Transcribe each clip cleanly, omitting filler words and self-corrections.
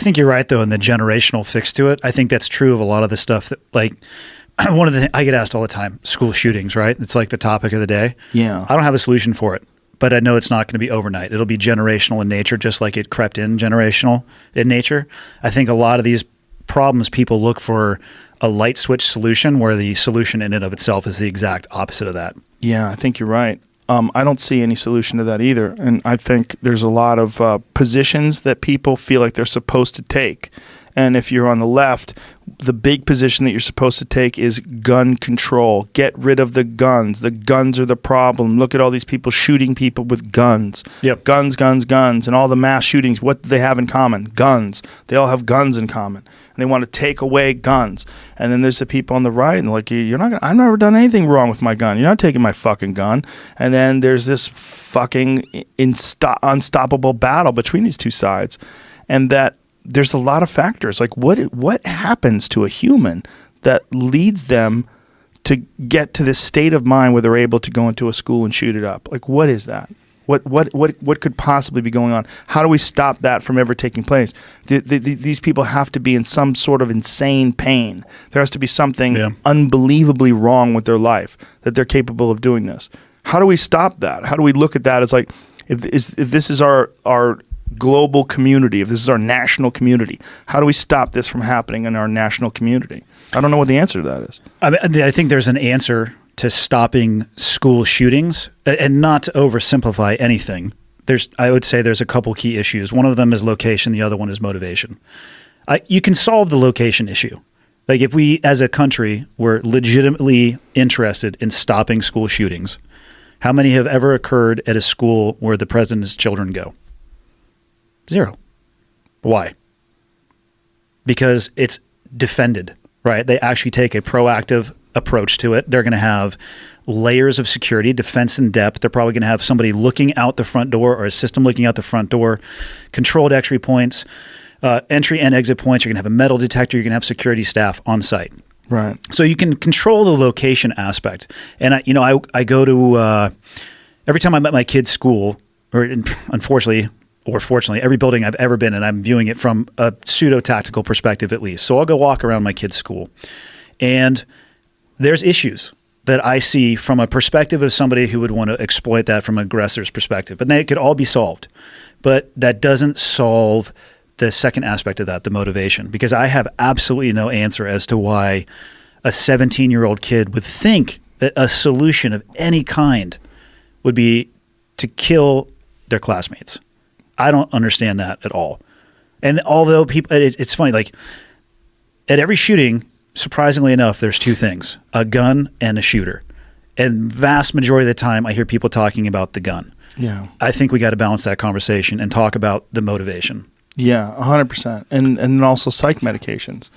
think you're right, though, in the generational fix to it. I think that's true of a lot of the stuff that, like, one of the things I get asked all the time, school shootings, right? It's like the topic of the day. Yeah. I don't have a solution for it, but I know it's not going to be overnight. It'll be generational in nature, just like it crept in generational in nature. I think a lot of these problems, people look for a light switch solution where the solution in and of itself is the exact opposite of that. Yeah, I think you're right. I don't see any solution to that either. And I think there's a lot of positions that people feel like they're supposed to take. And if you're on the left, the big position that you're supposed to take is gun control. Get rid of the guns. The guns are the problem. Look at all these people shooting people with guns. Yep. Guns, guns, guns. And all the mass shootings, what do they have in common? Guns. They all have guns in common. And they want to take away guns. And then there's the people on the right, and like, you're not. I've never done anything wrong with my gun. You're not taking my fucking gun. And then there's this fucking unstoppable battle between these two sides, and that there's a lot of factors. Like, what happens to a human that leads them to get to this state of mind where they're able to go into a school and shoot it up? Like, what is that? What could possibly be going on? How do we stop that from ever taking place? These people have to be in some sort of insane pain. There has to be something unbelievably wrong with their life that they're capable of doing this. How do we stop that? How do we look at that as like, if this is our global community, if this is our national community, how do we stop this from happening in our national community? I don't know what the answer to that is. I think there's an answer to stopping school shootings, and not to oversimplify anything. I would say there's a couple key issues. One of them is location. The other one is motivation. You can solve the location issue. Like, if we as a country were legitimately interested in stopping school shootings, how many have ever occurred at a school where the president's children go? 0. Why? Because it's defended, right? They actually take a proactive approach to it. They're going to have layers of security, defense in depth. They're probably going to have somebody looking out the front door, or a system looking out the front door, controlled entry points, entry and exit points. You're going to have a metal detector. You're going to have security staff on site. Right. So you can control the location aspect. And I go to every time I'm at my kid's school, or unfortunately or fortunately, every building I've ever been in, I'm viewing it from a pseudo-tactical perspective at least. So I'll go walk around my kid's school, and there's issues that I see from a perspective of somebody who would want to exploit that from an aggressor's perspective. But they could all be solved. But that doesn't solve the second aspect of that, the motivation, because I have absolutely no answer as to why a 17-year-old kid would think that a solution of any kind would be to kill their classmates. I don't understand that at all. And although people, it's funny, like at every shooting, surprisingly enough, there's two things, a gun and a shooter. And vast majority of the time I hear people talking about the gun. Yeah. I think we got to balance that conversation and talk about the motivation. Yeah, 100%. And then also psych medications.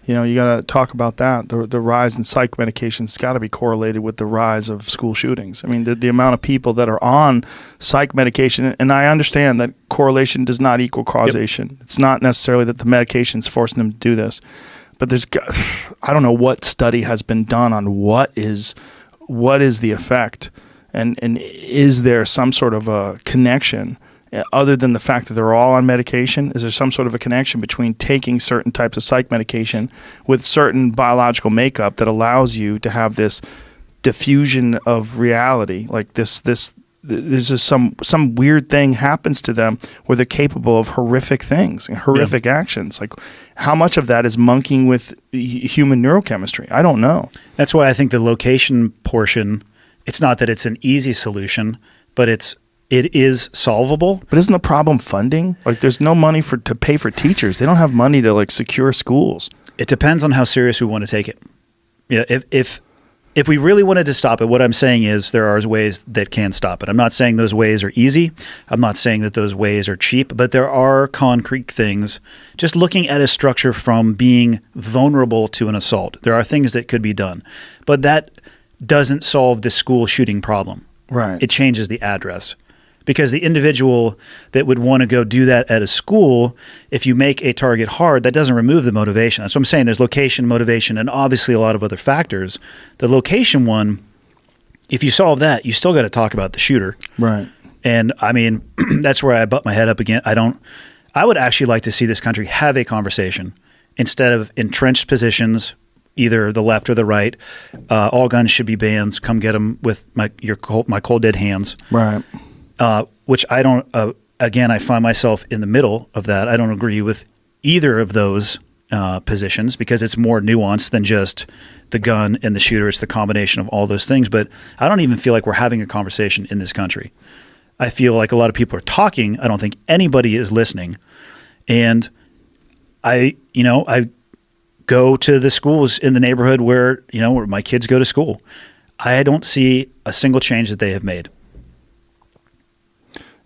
You know, you got to talk about that. The rise in psych medications got to be correlated with the rise of school shootings. I mean, the amount of people that are on psych medication, and I understand that correlation does not equal causation. Yep. It's not necessarily that the medication's forcing them to do this. But I don't know what study has been done on what is the effect, and is there some sort of a connection other than the fact that they're all on medication? Is there some sort of a connection between taking certain types of psych medication with certain biological makeup that allows you to have this diffusion of reality? Like there's just some weird thing happens to them where they're capable of horrific things and horrific actions. Like, how much of that is monkeying with human neurochemistry? I don't know. That's why I think the location portion, it's not that it's an easy solution, but it is solvable. But isn't the problem funding? Like, there's no money to pay for teachers. They don't have money to like secure schools. It depends on how serious we want to take it. Yeah, if we really wanted to stop it, what I'm saying is there are ways that can stop it. I'm not saying those ways are easy. I'm not saying that those ways are cheap, but there are concrete things. Just looking at a structure from being vulnerable to an assault, there are things that could be done. But that doesn't solve the school shooting problem. Right. It changes the address. Because the individual that would want to go do that at a school, if you make a target hard, that doesn't remove the motivation. That's what I'm saying. There's location, motivation, and obviously a lot of other factors. The location one, if you solve that, you still got to talk about the shooter. Right. And I mean, that's where I butt my head up again. I I would actually like to see this country have a conversation instead of entrenched positions, either the left or the right. All guns should be banned. Come get them with my cold dead hands. Right. Which I don't. Again, I find myself in the middle of that. I don't agree with either of those positions because it's more nuanced than just the gun and the shooter. It's the combination of all those things. But I don't even feel like we're having a conversation in this country. I feel like a lot of people are talking. I don't think anybody is listening. And I go to the schools in the neighborhood where my kids go to school. I don't see a single change that they have made.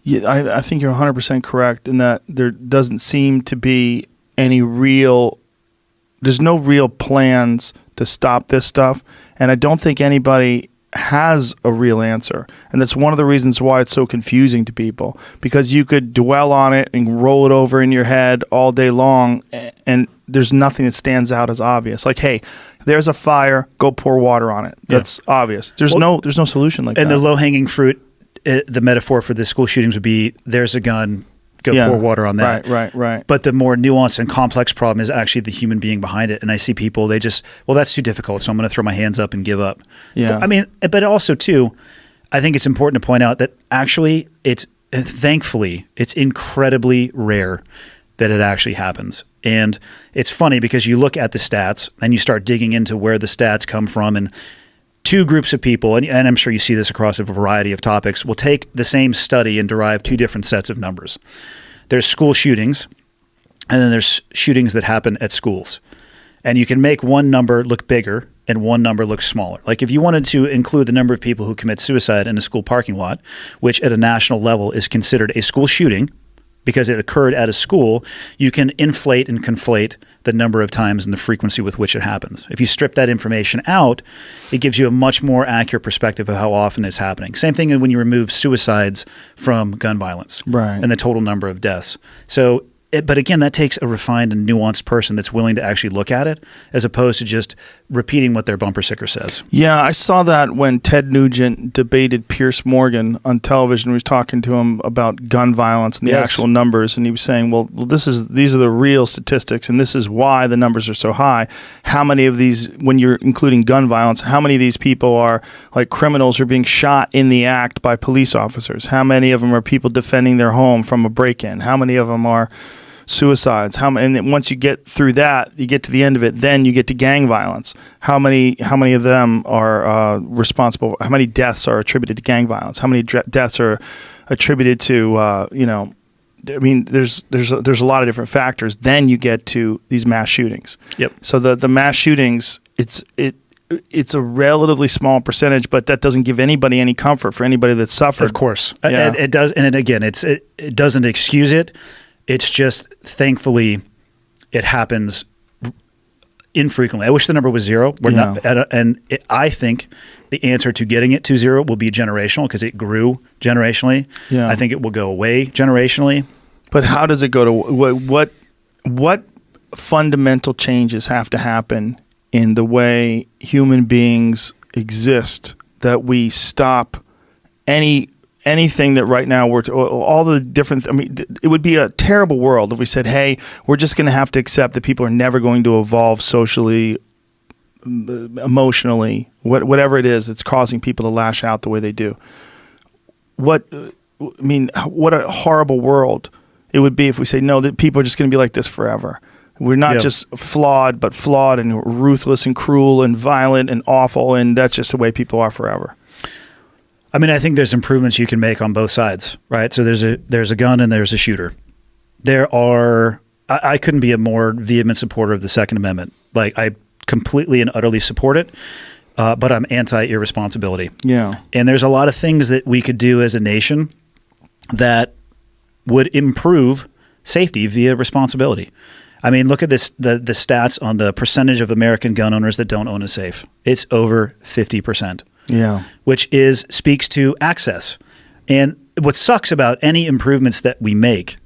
Yeah, I think you're 100% correct in that there doesn't seem to be there's no real plans to stop this stuff. And I don't think anybody has a real answer. And that's one of the reasons why it's so confusing to people, because you could dwell on it and roll it over in your head all day long, and there's nothing that stands out as obvious. Like, hey, there's a fire, go pour water on it. That's obvious. There's no solution like that. And the low-hanging fruit, the metaphor for the school shootings would be, there's a gun, go pour water on that. Right. But the more nuanced and complex problem is actually the human being behind it. And I see people, they just, that's too difficult, so I'm going to throw my hands up and give up. Yeah. I mean, but also too, I think it's important to point out that actually thankfully, it's incredibly rare that it actually happens. And it's funny because you look at the stats and you start digging into where the stats come from, and two groups of people, and I'm sure you see this across a variety of topics, will take the same study and derive two different sets of numbers. There's school shootings, and then there's shootings that happen at schools. And you can make one number look bigger and one number look smaller. Like if you wanted to include the number of people who commit suicide in a school parking lot, which at a national level is considered a school shooting, because it occurred at a school, you can inflate and conflate the number of times and the frequency with which it happens. If you strip that information out, it gives you a much more accurate perspective of how often it's happening. Same thing when you remove suicides from gun violence, right, and the total number of deaths. So, but again, that takes a refined and nuanced person that's willing to actually look at it, as opposed to just repeating what their bumper sticker says. Yeah, I saw that when Ted Nugent debated Pierce Morgan on television. He was talking to him about gun violence and the actual numbers, and he was saying, well, these are the real statistics, and this is why the numbers are so high. How many of these, when you're including gun violence, how many of these people are like criminals who are being shot in the act by police officers? How many of them are people defending their home from a break-in? How many of them are suicides? And then once you get through that, you get to the end of it, then you get to gang violence. How many of them are responsible? How many deaths are attributed to gang violence? How many deaths are attributed to I mean, there's a lot of different factors. Then you get to these mass shootings. Yep. So the mass shootings, it's a relatively small percentage, but that doesn't give anybody any comfort for anybody that's suffered. Of course, yeah. It does, and again, it doesn't excuse it. It's just, thankfully, it happens infrequently. I wish the number was zero. I think the answer to getting it to zero will be generational, because it grew generationally. Yeah. I think it will go away generationally. But how does it go to what fundamental changes have to happen in the way human beings exist that we stop anything that right now all the different, I mean, it would be a terrible world if we said, hey, we're just going to have to accept that people are never going to evolve socially, emotionally, whatever it is that's causing people to lash out the way they do. What a horrible world it would be if we say, no, that people are just going to be like this forever. We're not just flawed, but flawed and ruthless and cruel and violent and awful, and that's just the way people are forever. I mean, I think there's improvements you can make on both sides, right? So there's a gun and there's a shooter. I couldn't be a more vehement supporter of the Second Amendment. Like, I completely and utterly support it, but I'm anti-irresponsibility. Yeah. And there's a lot of things that we could do as a nation that would improve safety via responsibility. I mean, look at this, the stats on the percentage of American gun owners that don't own a safe. It's over 50%. Yeah. Which speaks to access. And what sucks about any improvements that we make,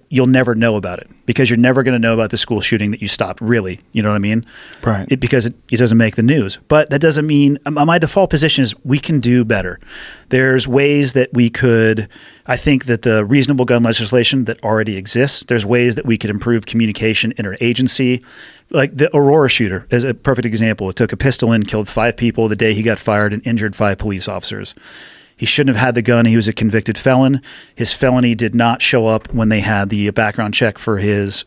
you'll never know about it because you're never going to know about the school shooting that you stopped, really. You know what I mean? Right. Because it doesn't make the news. But that doesn't mean my default position is we can do better. There's ways that we could, I think that the reasonable gun legislation that already exists, there's ways that we could improve communication interagency. Like the Aurora shooter is a perfect example. It took a pistol and killed 5 people the day he got fired and injured 5 police officers. He shouldn't have had the gun. He was a convicted felon. His felony did not show up when they had the background check for his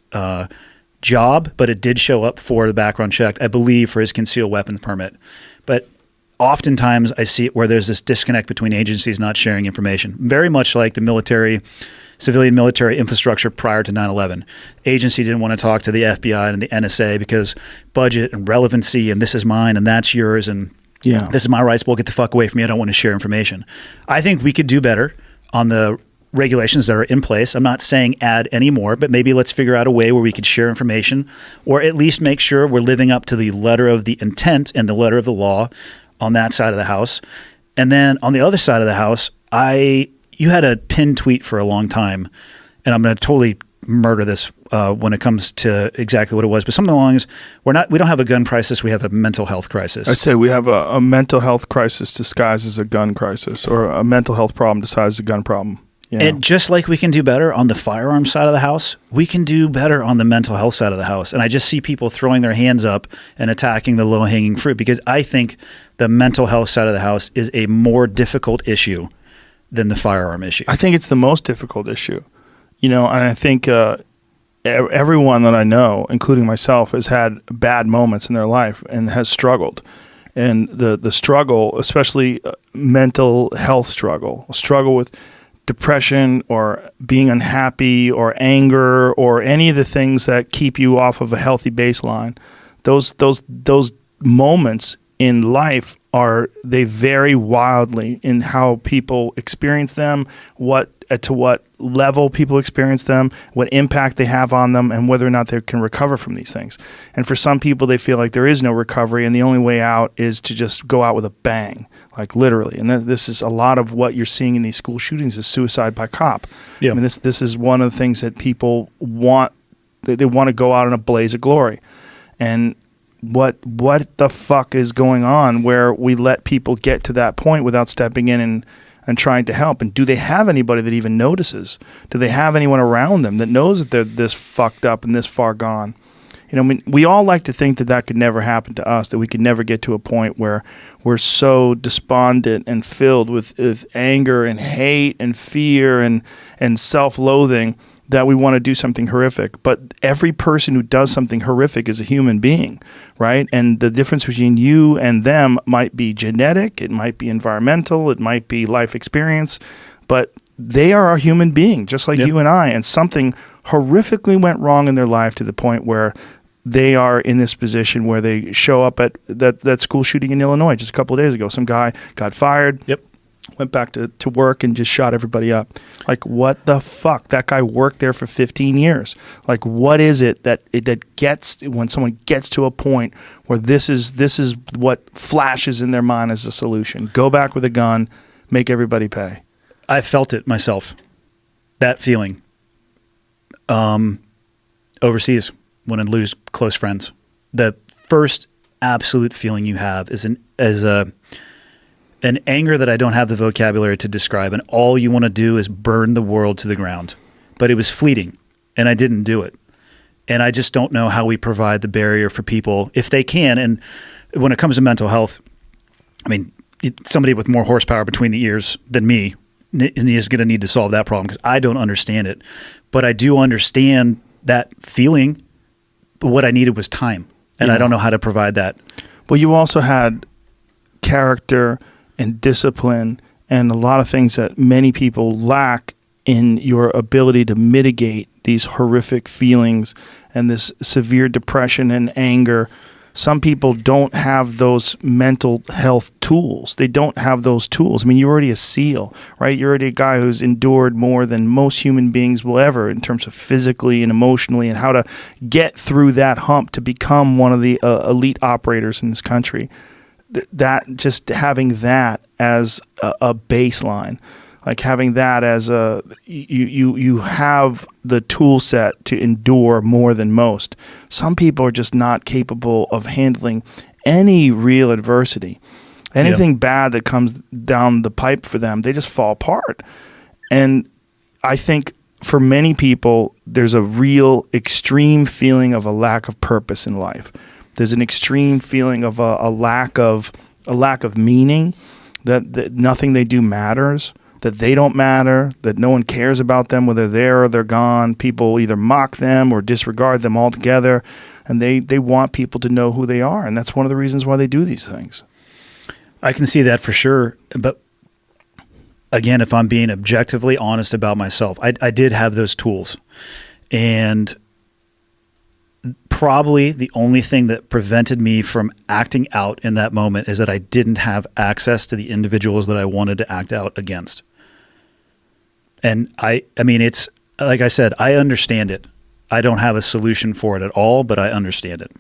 job, but it did show up for the background check, I believe, for his concealed weapons permit. But oftentimes I see it where there's this disconnect between agencies not sharing information, very much like the civilian military infrastructure prior to 9/11. Agency didn't want to talk to the FBI and the NSA because budget and relevancy and this is mine and that's yours and this is my rights. Well, get the fuck away from me. I don't want to share information. I think we could do better on the regulations that are in place. I'm not saying add any more, but maybe let's figure out a way where we could share information or at least make sure we're living up to the letter of the intent and the letter of the law on that side of the house. And then on the other side of the house, you had a pinned tweet for a long time, and I'm going to totally murder this when it comes to exactly what it was, but something along is we don't have a gun crisis, we have a mental health crisis. I'd say we have a mental health crisis disguised as a gun crisis, or a mental health problem disguised as a gun problem. You know? And just like we can do better on the firearm side of the house, we can do better on the mental health side of the house. And I just see people throwing their hands up and attacking the low-hanging fruit because I think the mental health side of the house is a more difficult issue than the firearm issue. I think it's the most difficult issue. And I think everyone that I know, including myself, has had bad moments in their life and has struggled. And the struggle, especially mental health struggle with depression or being unhappy or anger or any of the things that keep you off of a healthy baseline, those moments in life they vary wildly in how people experience them, to what level people experience them, what impact they have on them, and whether or not they can recover from these things. And for some people, they feel like there is no recovery, and the only way out is to just go out with a bang, like literally. And this is a lot of what you're seeing in these school shootings is suicide by cop. Yeah. I mean, this is one of the things that people want. They want to go out in a blaze of glory. And what the fuck is going on where we let people get to that point without stepping in and trying to help? And do they have anybody that even notices? Do they have anyone around them that knows that they're this fucked up and this far gone? I mean, we all like to think that could never happen to us, that we could never get to a point where we're so despondent and filled with anger and hate and fear and self-loathing that we want to do something horrific. But every person who does something horrific is a human being, right? And the difference between you and them might be genetic, it might be environmental, it might be life experience, but they are a human being, just like you and I, and something horrifically went wrong in their life to the point where they are in this position where they show up at that school shooting in Illinois just a couple of days ago. Some guy got fired. Yep. Went back to work and just shot everybody up. Like, what the fuck? That guy worked there for 15 years. Like, what is it that gets when someone gets to a point where this is what flashes in their mind as a solution? Go back with a gun, make everybody pay. I felt it myself, that feeling. Overseas, when I lose close friends, the first absolute feeling you have is an anger that I don't have the vocabulary to describe, and all you want to do is burn the world to the ground. But it was fleeting, and I didn't do it. And I just don't know how we provide the barrier for people, if they can. And when it comes to mental health, I mean, somebody with more horsepower between the ears than me is going to need to solve that problem because I don't understand it. But I do understand that feeling, but what I needed was time, and I don't know how to provide that. Well, you also had character and discipline and a lot of things that many people lack in your ability to mitigate these horrific feelings and this severe depression and anger. Some people don't have those mental health tools. They don't have those tools. I mean, you're already a SEAL, right? You're already a guy who's endured more than most human beings will ever in terms of physically and emotionally and how to get through that hump to become one of the elite operators in this country. That just having that as a baseline, Like having that as you have the tool set to endure more than most. Some people are just not capable of handling any real adversity. Anything bad that comes down the pipe for them, they just fall apart. And I think for many people, there's a real extreme feeling of a lack of purpose in life. There's an extreme feeling of a lack of meaning, that nothing they do matters, that they don't matter, that no one cares about them, whether they're there or they're gone. People either mock them or disregard them altogether, and they want people to know who they are, and that's one of the reasons why they do these things. I can see that for sure, but again, if I'm being objectively honest about myself, I did have those tools, and probably the only thing that prevented me from acting out in that moment is that I didn't have access to the individuals that I wanted to act out against. And I mean, it's like I said, I understand it. I don't have a solution for it at all, but I understand it.